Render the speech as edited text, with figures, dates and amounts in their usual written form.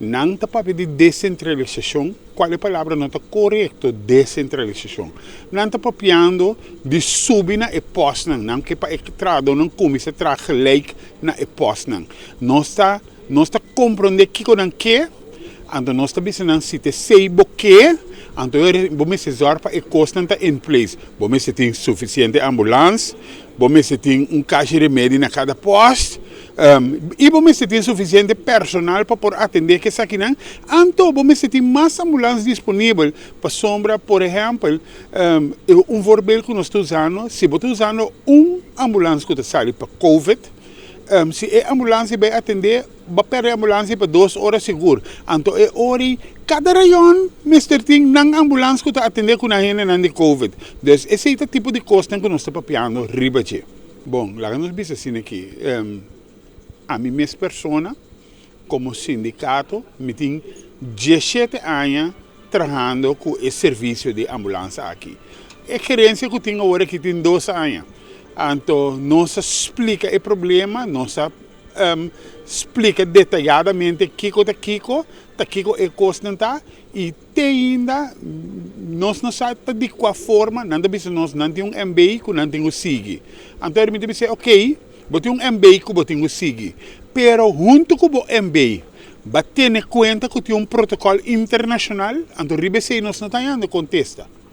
não está papel de descentralização, qual é a palavra não está correto, descentralização. Não está papiando de subir na e-post, não que para trado não começa a trazer gelijk na e-post. Nós está compreendendo que não quer, então nós está pensando se te sei o que, então vamos fazer para e costa está em place. Vamos ter suficiente ambulância, vamos ter caixa de remédio na cada posto. E vamos ter suficiente personal para poder atender que isso aqui não. Então vamos ter mais ambulâncias disponíveis para sombra, por exemplo, voorbeeld que nós estamos usando, se você está usando ambulância que sai para COVID, se a ambulância vai atender, vai perder a ambulância para 2 horas seguro. Então é hora cada rayon, Mr. Ting, não ambulância que está atender com a gente de COVID. Então esse é o tipo de custo que nós estamos papiando riba de. Bom, lá nós vimos assim aqui. A mim mesma persona, como sindicato, me tenho 17 anos trabalhando com esse serviço de ambulância aqui. A experiência que eu tenho agora que tem 2 anos. Então, nós explica o problema, nós explica detalhadamente Kiko é constante e ainda nós não sabemos de qual forma, não nós não temos MBI que não temos SIG. Então, ele me disse, ok, você tem MBI que você tem SIG, pero junto com o MBI, você tem conta que tem protocolo internacional, então, nós não estamos contesta.